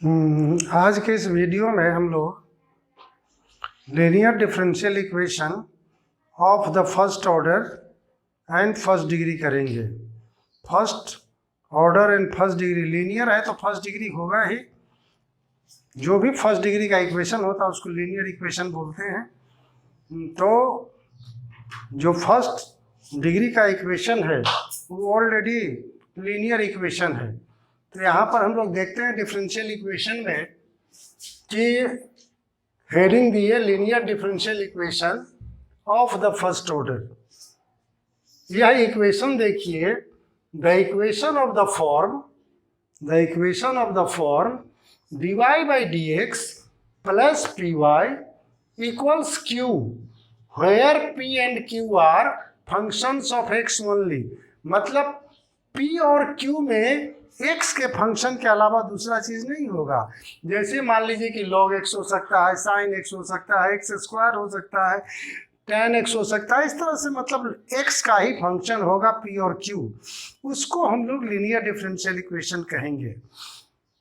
आज के इस वीडियो में हम लोग linear differential equation of the first order and first degree करेंगे। First order and first degree linear है तो फर्स्ट डिग्री होगा ही। जो भी फर्स्ट डिग्री का इक्वेशन होता है उसको लीनियर इक्वेशन बोलते हैं। तो जो फर्स्ट डिग्री का इक्वेशन है वो ऑलरेडी लीनियर इक्वेशन है। तो यहाँ पर हम लोग देखते हैं डिफरेंशियल इक्वेशन में कि हेडिंग दी है linear differential equation of the first order. यह इक्वेशन देखिए, the equation of the form dy by dx plus py equals q where p and q are functions of x only। मतलब p और q में x के function के अलावा दूसरा चीज नहीं होगा। जैसे मान लीजिए कि log x हो सकता है, sin x हो सकता है, x स्क्वायर हो सकता है, tan x हो सकता है। इस तरह से मतलब x का ही फंक्शन होगा p और q, उसको हम लोग लीनियर डिफरेंशियल इक्वेशन कहेंगे।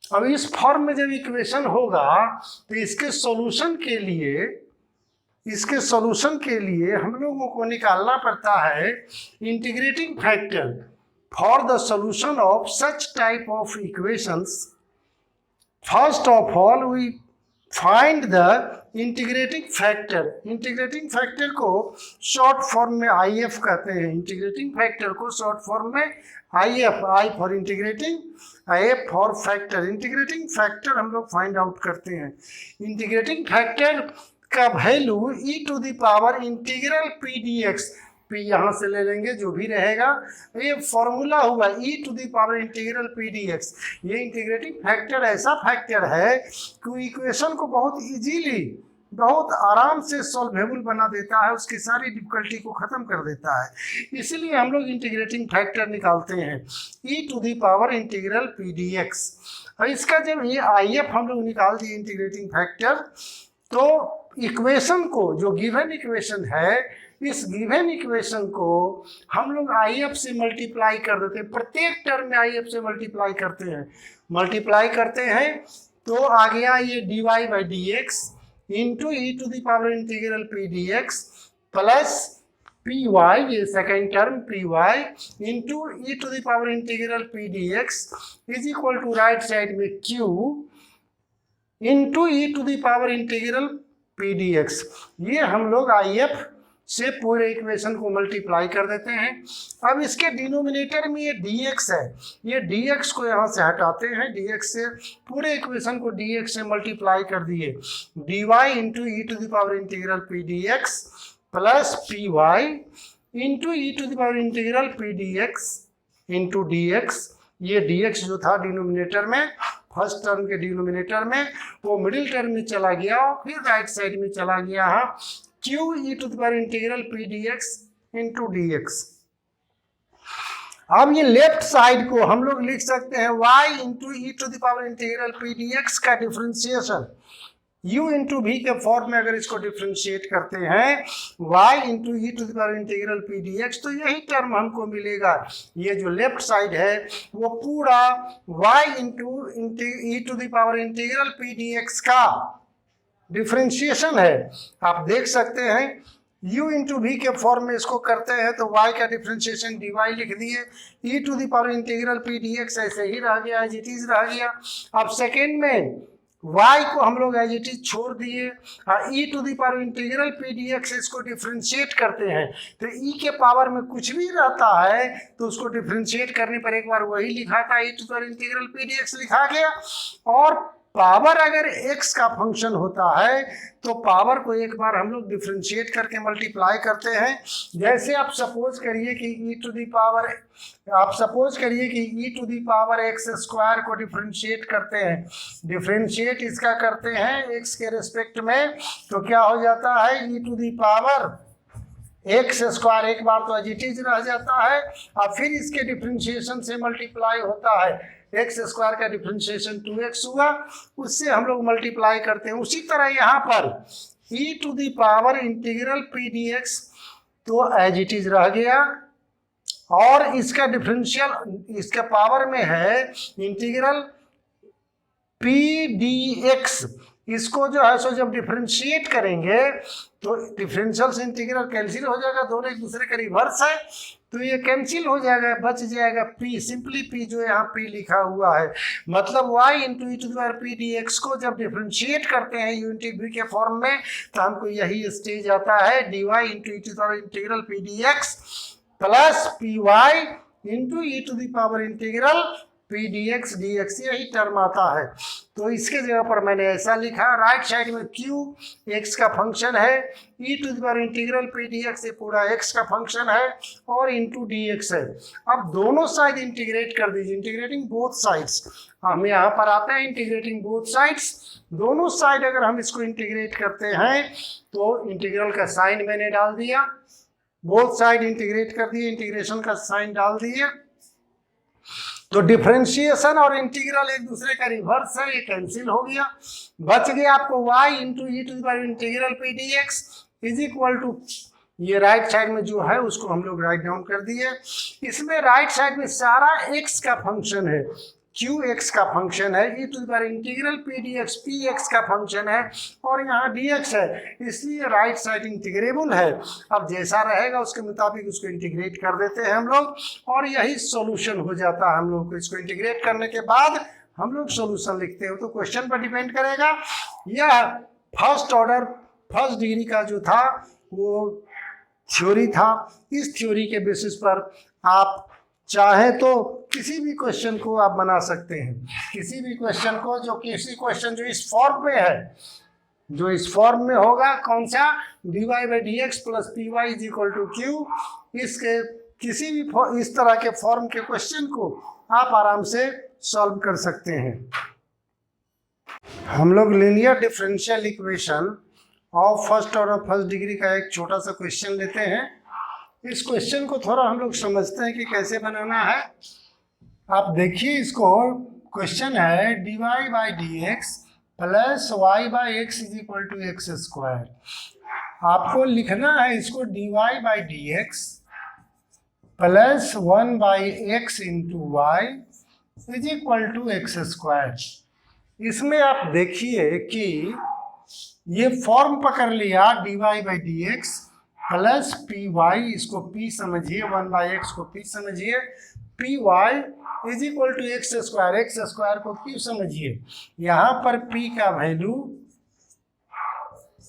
अब इस फॉर्म में जब इक्वेशन होगा तो इसके सॉल्यूशन के लिए हम लोगों को निकालना पड़ता है integrating factor for the solution of such type of equations. First of all we find the integrating factor को शॉर्ट फॉर्म में IF कहते हैं। इंटीग्रेटिंग फैक्टर को शॉर्ट फॉर्म में IF, I for integrating, F for factor. Integrating factor हम लोग find out करते हैं। इंटीग्रेटिंग फैक्टर का value e to the power integral p dx, p यहाँ से ले लेंगे जो भी रहेगा, ये फॉर्मूला हुआ e to the power integral p dx। ये इंटीग्रेटिंग फैक्टर ऐसा फैक्टर है कि इक्वेशन को बहुत इजीली, बहुत आराम से सॉल्वेबल बना देता है, उसकी सारी डिफिकल्टी को ख़त्म कर देता है। इसलिए हम लोग इंटीग्रेटिंग फैक्टर निकालते हैं e to the power integral p dx। और इसका जब ये IF हम लोग निकाल दिए इंटीग्रेटिंग फैक्टर, तो इक्वेशन को, जो गिवन इक्वेशन है, इस गिवन इक्वेशन को हम लोग IF से मल्टीप्लाई कर देते हैं। प्रत्येक टर्म में IF से मल्टीप्लाई करते हैं तो आ गया ये dy by dx into E to the power integral p dx plus py, ये second term py into E to the power integral p dx is equal to right side में q into E to the power integral p dx। ये हम लोग IF से पूरे equation को multiply कर देते हैं। अब इसके डिनोमिनेटर में ये dx है, ये dx को यहाँ से हटाते हैं। dx से पूरे इक्वेशन को dx से मल्टीप्लाई कर दिए, dy into E to the power integral p dx plus py into E to the power integral p dx into dx। ये dx जो था डिनोमिनेटर में, फर्स्ट टर्म के डिनोमिनेटर में, वो मिडिल टर्म में चला गया और फिर राइट साइड में चला गया है q E to the power integral p dx into dx। अब ये लेफ्ट साइड को हम लोग लिख सकते हैं y into E to the power integral p dx का डिफरेंशिएशन u इंटू v के फॉर्म में अगर इसको डिफरेंशिएट करते हैं y into E to the power integral p dx, तो यही टर्म हमको मिलेगा। ये जो लेफ्ट साइड है वो पूरा y into E to the power integral p dx का डिफरेंशिएशन है। आप देख सकते हैं u इंटू v के फॉर्म में इसको करते हैं तो y का डिफरेंशिएशन dy लिख दिए, e to the power integral p dx ऐसे ही रह गया, एज इट इज रह गया। अब सेकेंड में y को हम लोग एज इट इज छोड़ दिए, e to the power integral p dx इसको डिफरेंशिएट करते हैं तो e के पावर में कुछ भी रहता है तो उसको डिफरेंशिएट करने पर एक बार वही लिखा था, e to the power integral p dx लिखा गया। और पावर अगर x का फंक्शन होता है तो पावर को एक बार हम लोग डिफरेंशिएट करके मल्टीप्लाई करते हैं। जैसे आप सपोज करिए कि e to the power x square को डिफरेंशिएट करते हैं, डिफरेंशिएट इसका करते हैं x के रिस्पेक्ट में, तो क्या हो जाता है e to the power x square एक बार तो एज इट इज रह जाता है और फिर इसके डिफरेंशिएशन से मल्टीप्लाई होता है। एक्स स्क्वायर का डिफरेंशिएशन 2x हुआ, उससे हम लोग मल्टीप्लाई करते हैं। उसी तरह यहाँ पर e to the power integral p dx तो एज इट इज रह गया और इसका डिफरेंशियल इसके पावर में है इंटीग्रल पी डी एक्स, इसको जो है सो जब डिफ्रेंशिएट करेंगे तो डिफरेंशियल इंटीग्रल कैंसिल हो जाएगा, दोनों एक दूसरे का रिवर्स है, तो ये कैंसिल हो जाएगा, बच जाएगा p, सिंपली p जो यहाँ p लिखा हुआ है, मतलब y into E to the power p dx को जब डिफ्रेंशिएट करते हैं यूनिटी v के फॉर्म में तो हमको यही स्टेज आता है dy into E to the power integral p dx plus py into E to the power integral p dx dx, यही टर्म आता है। तो इसके जगह पर मैंने ऐसा लिखा, राइट साइड में q x का फंक्शन है, e to the power integral p dx ये पूरा x का फंक्शन है और इंटू dx है। अब दोनों साइड इंटीग्रेट कर दीजिए, इंटीग्रेटिंग बोथ साइड्स, हम यहाँ पर आते हैं इंटीग्रेटिंग बोथ साइड्स। दोनों साइड अगर हम इसको इंटीग्रेट करते हैं तो इंटीग्रल का साइन मैंने डाल दिया, बोथ साइड इंटीग्रेट कर दिए, इंटीग्रेशन का साइन डाल दिए, तो डिफरेंशिएशन और इंटीग्रल एक दूसरे का रिवर्स है, ये कैंसिल हो गया, बच गया आपको y into E to the power integral p dx is equal to, ये राइट साइड में जो है उसको हम लोग राइट डाउन कर दिए। इसमें राइट साइड में सारा x का फंक्शन है, q x का फंक्शन है, e to the power integral p dx p x का फंक्शन है और यहाँ dx है, इसलिए राइट साइड इंटीग्रेबल है। अब जैसा रहेगा उसके मुताबिक उसको इंटीग्रेट कर देते हैं हम लोग और यही सॉल्यूशन हो जाता है हम लोग को। इसको इंटीग्रेट करने के बाद हम लोग सॉल्यूशन लिखते हैं, तो क्वेश्चन पर डिपेंड करेगा। यह फर्स्ट ऑर्डर फर्स्ट डिग्री का जो था वो थ्योरी था, इस थ्योरी के बेसिस पर आप चाहे तो किसी भी क्वेश्चन को आप बना सकते हैं, किसी भी क्वेश्चन को, जो किसी क्वेश्चन जो इस फॉर्म में है, जो इस फॉर्म में होगा, कौन सा, dy by D x plus P Y is equal to Q, इसके किसी भी इस तरह के फॉर्म के क्वेश्चन को आप आराम से सॉल्व कर सकते हैं। हम लोग linear differential equation of first order first degree का एक छोटा सा क्वेश्चन लेते हैं। इस क्वेश्चन को थोड़ा हम लोग समझते हैं कि कैसे बनाना है। आप देखिए इसको, क्वेश्चन है dy by D x plus y by x is equal to x square. आपको लिखना है इसको dy by D x plus 1 by x into y is equal to x square. इसमें आप देखिए कि ये फॉर्म पकड़ लिया dy by D x plus P y, इसको p समझिए, 1 बाई एक्स को p समझिए, p Y is equal to x square को q समझिए। यहाँ पर p का value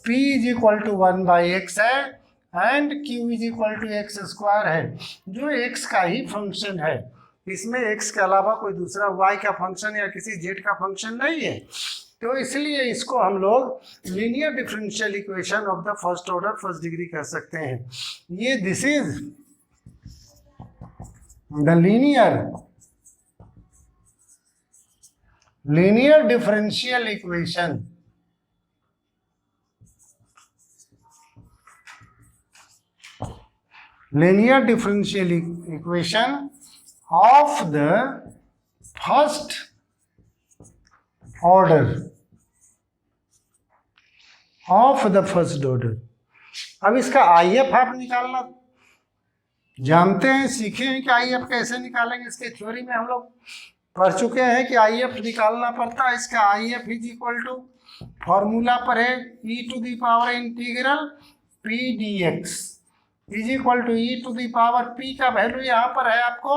p is equal to 1 by x है and q is equal to x square है, जो x का ही फंक्शन है। इसमें x के अलावा कोई दूसरा y का फंक्शन या किसी z का फंक्शन नहीं है, तो इसलिए इसको हम लोग linear differential equation of the first order first degree कह सकते हैं। ये this is the linear differential equation linear differential equation of the first order of the first order. अब इसका IF आप निकालना जानते हैं, सीखे हैं कि IF कैसे निकालेंगे। इसके थ्योरी में हम लोग पढ़ चुके हैं कि IF निकालना पड़ता है। इसका IF is equal to, formula पर है e to the power integral p dx is equal to e to the power p का वैल्यू यहाँ पर है आपको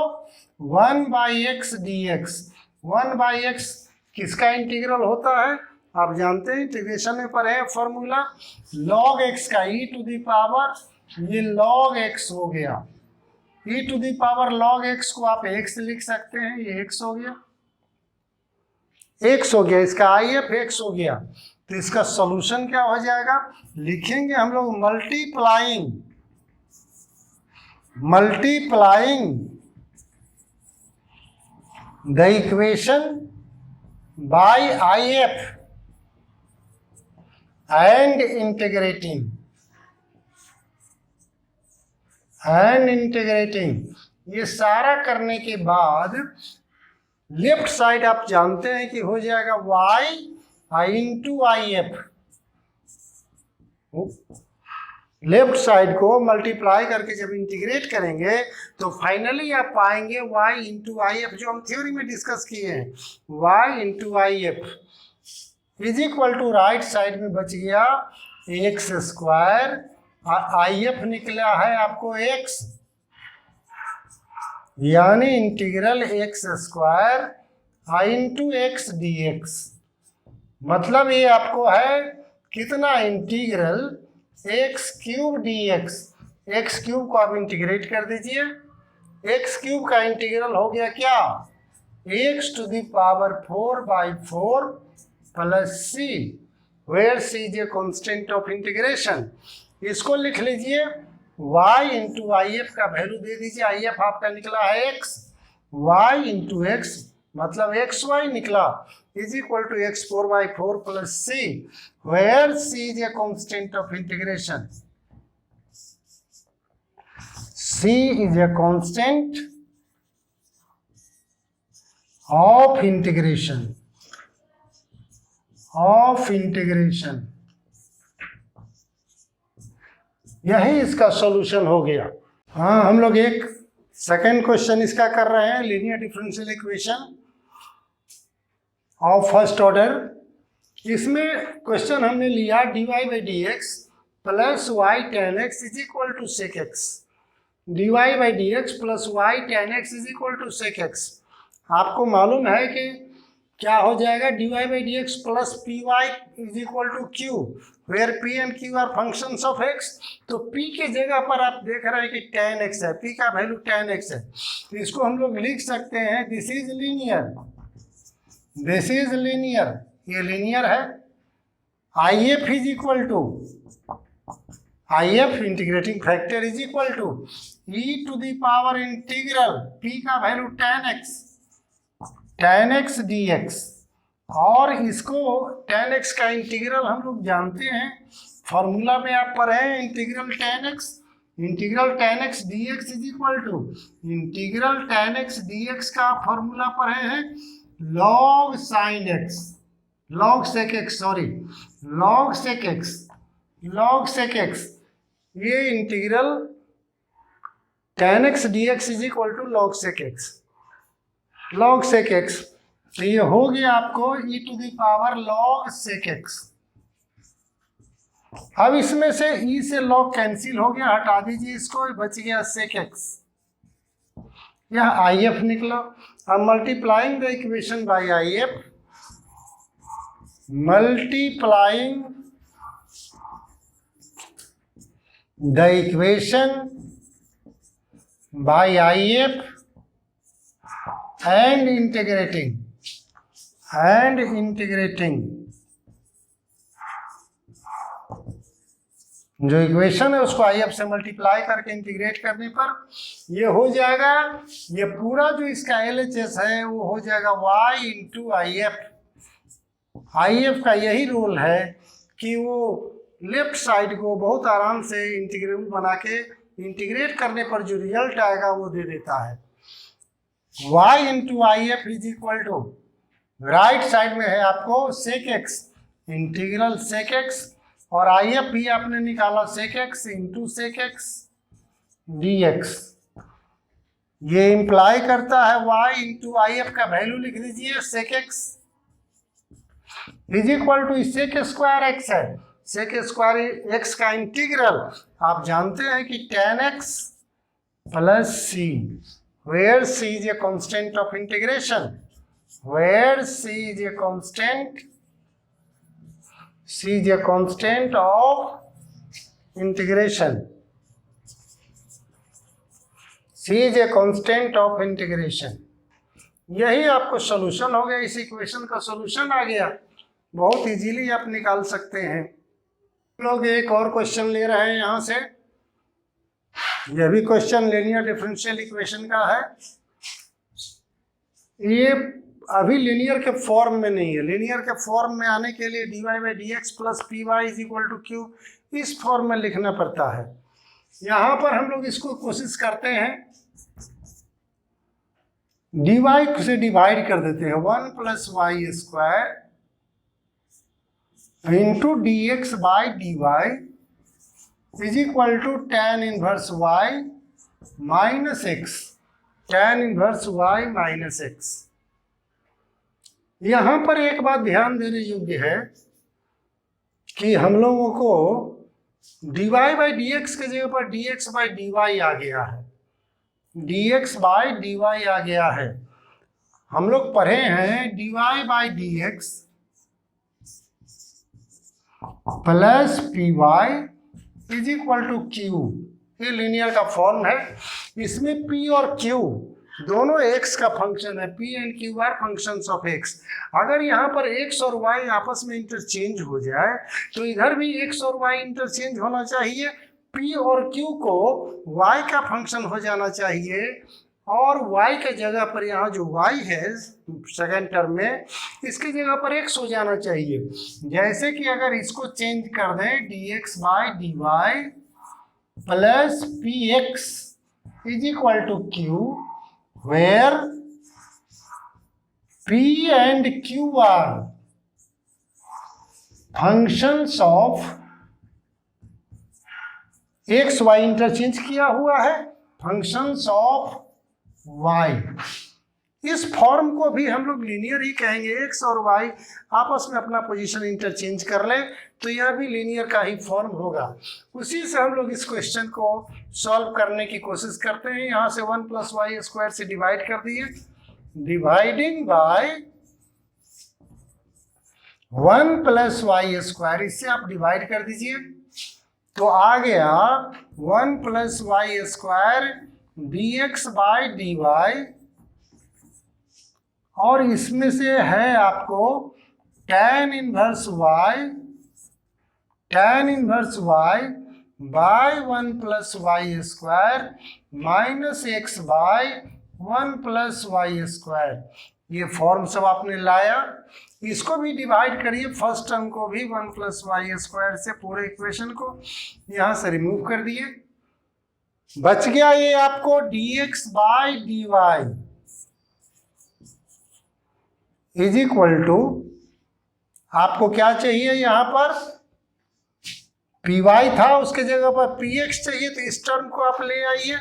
1 by x d x. 1 by x किसका इंटीग्रल होता है आप जानते हैं, इंटीग्रेशन में पर है फॉर्मूला log x का e टू द पावर, ये log x हो गया, e to the power log x को आप x लिख सकते हैं, ये x हो गया, x हो गया, इसका IF x हो गया। तो इसका सॉल्यूशन क्या हो जाएगा, लिखेंगे हम लोग multiplying the equation by IF and integrating ये सारा करने के बाद लेफ्ट साइड आप जानते हैं कि हो जाएगा y into IF। Left side को मल्टीप्लाई करके जब इंटीग्रेट करेंगे तो फाइनली आप पाएंगे y इंटू IF, जो हम थ्योरी में डिस्कस किए हैं, y into IF is equal to right side में बच गया एक्स स्क्वायर, आई एफ निकला है आपको एक्स, यानी इंटीग्रल एक्स स्क्वायर आई इंटू एक्स डी एक्स। मतलब ये आपको है कितना, integral x cube D x. X cube को आप इंटीग्रेट कर दीजिए, एक्स क्यूब का इंटीग्रल हो गया क्या, x to the power 4/4 plus c, where c is a constant of integration. इसको लिख लीजिए y इंटू आई एफ का वैल्यू दे दीजिए, आई एफ आपका निकला है x, y इंटू एक्स मतलब एक्स वाई निकला, is equal to x 4/4 plus c, where c is a constant of integration. C is a constant of integration, यही इसका सॉल्यूशन हो गया। हाँ, हम लोग एक सेकेंड क्वेश्चन इसका कर रहे हैं, linear differential equation of first order. इसमें क्वेश्चन हमने लिया dy by D x plus y tan x is equal to sec x, dy by D x plus y tan x is equal to sec x. आपको मालूम है कि क्या हो जाएगा, dy by D x plus P Y is equal to q, where p and q are functions of x। तो p के जगह पर आप देख रहे हैं कि tan x है, p का वैल्यू tan x है, तो इसको हम लोग लिख सकते हैं this is linear, this is linear, ये लीनियर है। I F is equal to, I F integrating factor is equal to e to the power integral p का वैल्यू tan x dx, और इसको tan x का integral हम लोग जानते हैं, फॉर्मूला में आप पढ़े हैं integral tan x dx is equal to integral tan x dx का फॉर्मूला पढ़े हैं log sin x, log sec x, sorry log sec x, log sec x, ये integral tan x dx is equal to log sec x, log sec x। तो ये हो गया आपको e to the power log sec x। अब इसमें से e से log कैंसिल हो गया, हटा दीजिए इसको, बच गया sec x, यह if निकला। अब multiplying the equation by if, multiplying the equation by if and integrating जो इक्वेशन है उसको आई एफ से मल्टीप्लाई करके इंटीग्रेट करने पर ये हो जाएगा, ये पूरा जो इसका एल एच एस है वो हो जाएगा y into I F. I F का यही रोल है कि वो लेफ्ट साइड को बहुत आराम से इंटीग्रेबल बना के इंटीग्रेट करने पर जो रिजल्ट आएगा वो दे देता है। y into I F is equal to, right side में है आपको sec x, integral sec x, और आई एफ भी आपने निकाला sec x into sec x d x. ये इंप्लाई करता है y इंटू आई एफ का वैल्यू लिख दीजिए sec x is equal to sec square x है, सेक स्क्वायर एक्स का इंटीग्रल आप जानते हैं कि tan x plus c, where c is a constant of integration, where c is a constant of integration, c is a constant of integration। यही आपको solution हो गया, इस इक्वेशन का सॉल्यूशन आ गया, बहुत इजीली आप निकाल सकते हैं। लोग एक और क्वेश्चन ले रहे हैं यहाँ से, यह भी क्वेश्चन लीनियर डिफरेंशियल इक्वेशन का है। ये अभी लीनियर के फॉर्म में नहीं है, लीनियर के फॉर्म में आने के लिए dy by D x plus P Y is equal to q इस फॉर्म में लिखना पड़ता है। यहाँ पर हम लोग इसको कोशिश करते हैं dy से डिवाइड कर देते हैं, 1 plus y square into d x by d y is equal to tan inverse y minus x, tan inverse y minus x. यहां पर एक बात ध्यान देने योग्य है कि हम लोगों को dy बाई डी एक्स के जगह पर dx बाई dy आ गया है, dx बाई dy आ गया है। हम लोग पढ़े हैं dy by D x plus P Y is equal to q, ये लीनियर का फॉर्म है। इसमें p और q दोनों x का फंक्शन है, p and q are functions of x। अगर यहाँ पर x और y आपस में इंटरचेंज हो जाए तो इधर भी x और y इंटरचेंज होना चाहिए, p और q को y का फंक्शन हो जाना चाहिए, और y के जगह पर यहाँ जो y है सेकेंड टर्म में, इसकी जगह पर x हो जाना चाहिए। जैसे कि अगर इसको चेंज कर दें dx by d y plus p x is equal to q, where p and q are functions of x y interchange किया हुआ है, functions of y। इस फॉर्म को भी हम लोग लीनियर ही कहेंगे। x और y आपस में अपना पोजीशन इंटरचेंज कर लें तो यह भी लीनियर का ही फॉर्म होगा। उसी से हम लोग इस क्वेश्चन को सॉल्व करने की कोशिश करते हैं। यहाँ से 1 प्लस वाई स्क्वायर से डिवाइड कर दिए, dividing by 1 plus y square, इससे आप डिवाइड कर दीजिए तो आ गया 1 plus y square d x by d y, और इसमें से है आपको tan inverse y by 1 plus y square minus x by 1 plus y square. ये फॉर्म सब आपने लाया, इसको भी डिवाइड करिए, फर्स्ट टर्म को भी 1 प्लस वाई स्क्वायर से, पूरे इक्वेशन को यहाँ से रिमूव कर दिए। बच गया ये आपको dx by d y is equal to, आपको क्या चाहिए यहाँ पर पी वाई था, उसके जगह पर पी एक्स चाहिए, तो इस टर्म को आप ले आइए,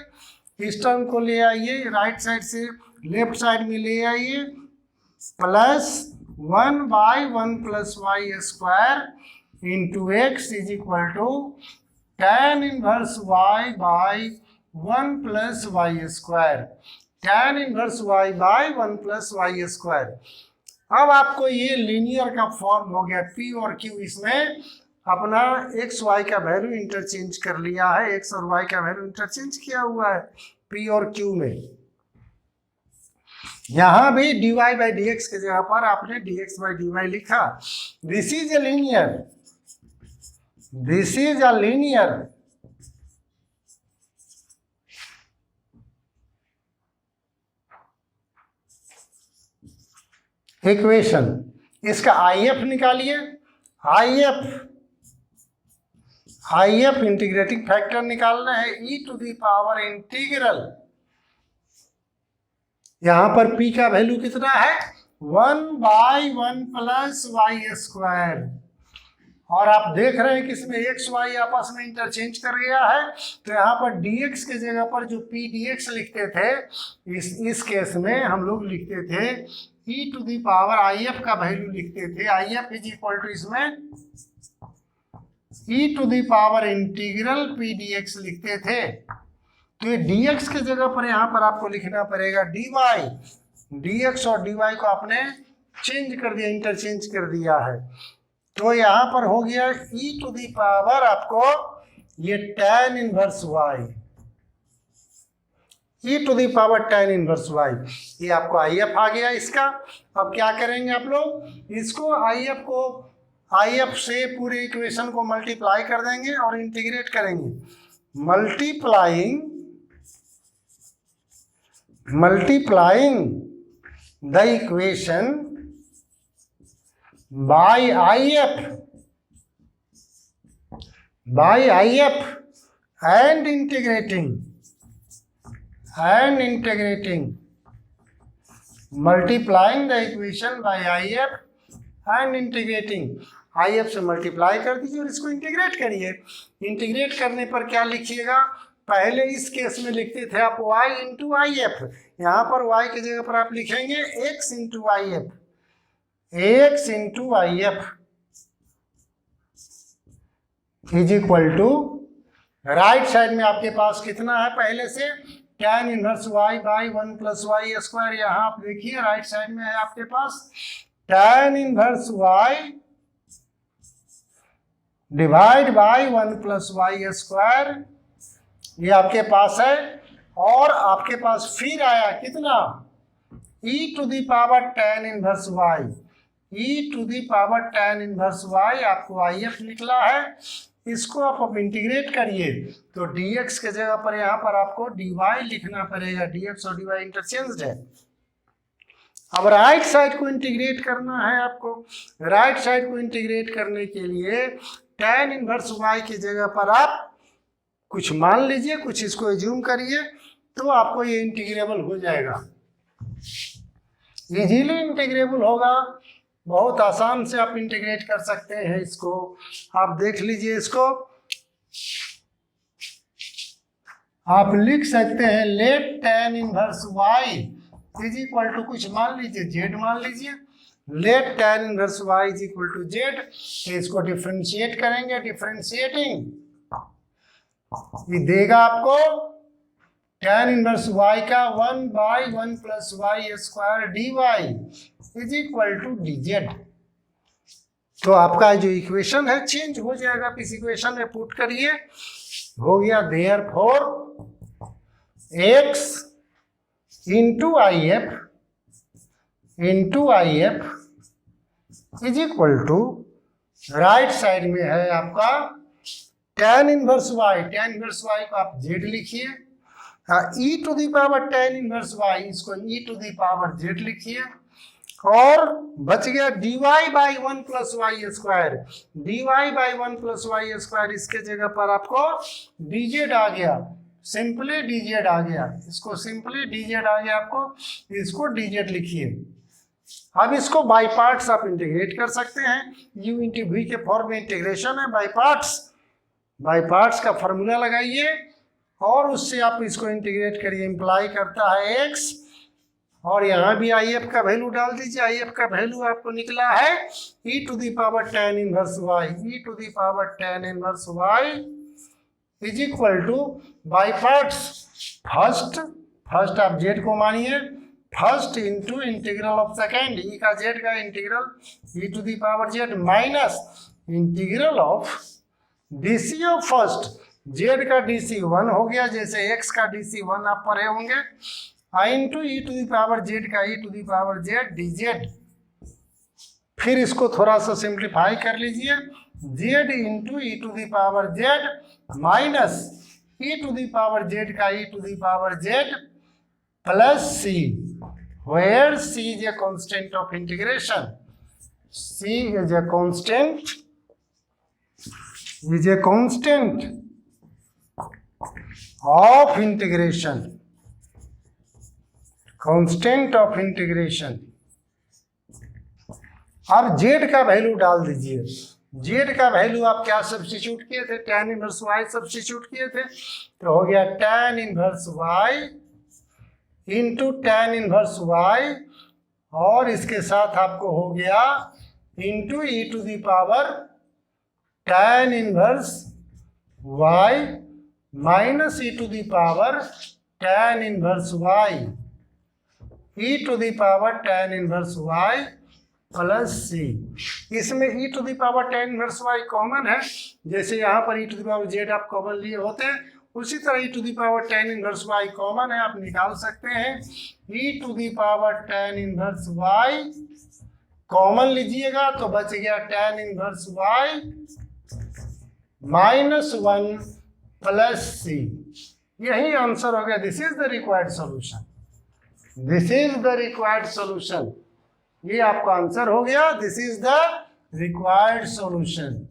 इस टर्म को ले आइए, राइट साइड से लेफ्ट साइड में ले आइए, plus 1 by 1 plus y square into x is equal to tan inverse y by 1 plus y square, tan inverse y by 1 plus y square. अब आपको ये लीनियर का फॉर्म हो गया, p और q इसमें अपना x y का वैल्यू इंटरचेंज कर लिया है, x और y का वैल्यू इंटरचेंज किया हुआ है p और q में। यहां भी dy बाई डी एक्स के जगह पर आपने dx बाई डी वाई लिखा। This is a linear, this is a linear equation. इसका IF निकालिए, IF इंटीग्रेटिंग फैक्टर निकालना है, e to the power integral, यहां पर p का वैल्यू कितना है 1 बाई 1 प्लस वाई स्क्वायर, और आप देख रहे हैं कि इसमें x y आपस में इंटरचेंज कर गया है, तो यहाँ पर dx के जगह पर जो p dx लिखते थे, इस केस में हम लोग लिखते थे e to the power IF का वैल्यू लिखते थे, IF इज इक्वल टू इसमें e to the power integral p dx लिखते थे। तो ये dx के जगह पर यहाँ पर आपको लिखना पड़ेगा dy, dx और dy को आपने चेंज कर दिया, इंटरचेंज कर दिया है, तो यहाँ पर हो गया e टू दी पावर आपको ये tan inverse y, e to the power tan inverse y, ये आपको IF आ गया इसका। अब क्या करेंगे आप लोग, इसको IF से पूरे इक्वेशन को मल्टीप्लाई कर देंगे और इंटीग्रेट करेंगे। Multiplying the equation by IF and integrating, multiplying the equation by IF and integrating, IF से मल्टीप्लाई कर दीजिए और इसको इंटीग्रेट करिए। इंटीग्रेट करने पर क्या लिखिएगा, पहले इस केस में लिखते थे आप y इंटू IF, यहाँ पर y की जगह पर आप लिखेंगे x into IF, ax into I F is equal to, right side में आपके पास कितना है पहले से, tan inverse y by 1 plus y square. यहाँ आप देखिए राइट साइड में है आपके पास tan inverse y divide by 1 plus y square, ये आपके पास है। और आपके पास फिर आया कितना, e to the power tan inverse y, e to the power tan inverse y आपको आई एफ निकला है। इसको आप अब इंटीग्रेट करिए तो dx के जगह पर यहाँ पर आपको dy लिखना पड़ेगा, dx और dy इंटरचेंज है। अब राइट साइड को इंटीग्रेट करना है आपको। राइट साइड को इंटीग्रेट करने के लिए tan इनवर्स y की जगह पर आप कुछ मान लीजिए, कुछ इसको एज्यूम करिए, तो आपको ये इंटीग्रेबल हो जाएगा, इजीली इंटीग्रेबल होगा। बहुत आसान से आप इंटीग्रेट कर सकते हैं इसको। आप देख लीजिए, इसको आप लिख सकते हैं let tan inverse y is equal to कुछ मान लीजिए z मान लीजिए, let tan inverse y is equal to z। तो इसको डिफरेंशिएट करेंगे, डिफरेंशिएटिंग ये देगा आपको tan इनवर्स y का 1 by 1 plus y square dy is equal to dz। तो आपका जो इक्वेशन है चेंज हो जाएगा। आप इस इक्वेशन में पुट करिए, हो गया therefore x into I F is equal to, right side में है आपका tan inverse y, tan inverse y को आप z लिखिए, e to the power tan inverse y, इसको e to the power z लिखिए, और बच गया dy by 1 plus y square, dy by 1 plus y square, इसके जगह पर आपको dz आ गया, सिंपली dz आ गया, इसको सिंपली dz आ गया आपको, इसको dz लिखिए। अब इसको बाई पार्ट्स आप इंटीग्रेट कर सकते हैं, u इंटू v के फॉर्म में इंटीग्रेशन है बाई पार्ट्स। बाई पार्ट्स का फॉर्मूला लगाइए और उससे आप इसको इंटीग्रेट करिए, इंप्लाई करता है x, और यहाँ भी आई एफ का वैल्यू डाल दीजिए। आई एफ का वैल्यू आपको निकला है e to the power tan inverse y, e to the power tan inverse y is equal to by parts, first आप z को मानिए, first into integral of second, e का z का integral e to the power z minus integral of DC of first, z का DC 1 हो गया, जैसे x का डीसी 1 आप पढ़े होंगे, into E to the power z का e to the power z dz। फिर इसको थोड़ा सा सिंप्लीफाई कर लीजिए, z into E to the power z minus e to the power z का e to the power z plus c, where c is a constant of integration, c is a constant, is a constant of integration, constant of integration. अब z का value डाल दीजिए, z का value आप क्या substitute किए थे, tan inverse y substitute किए थे, तो हो गया tan इनवर्स y इंटू tan इनवर्स y, और इसके साथ आपको हो गया into E to the power tan inverse y minus e to the power tan inverse y, e to the power tan inverse y plus c. इसमें e to the power tan inverse y common है, जैसे यहाँ पर e to the power z आप common लिए होते हैं, उसी तरह e to the power tan inverse y common है, आप निकाल सकते हैं। E to the power tan inverse y common लीजिएगा तो बच गया tan inverse y minus 1 plus c, यही आंसर हो गया। This is the required solution, this is the required solution, ये आपका आंसर हो गया। This is the required solution.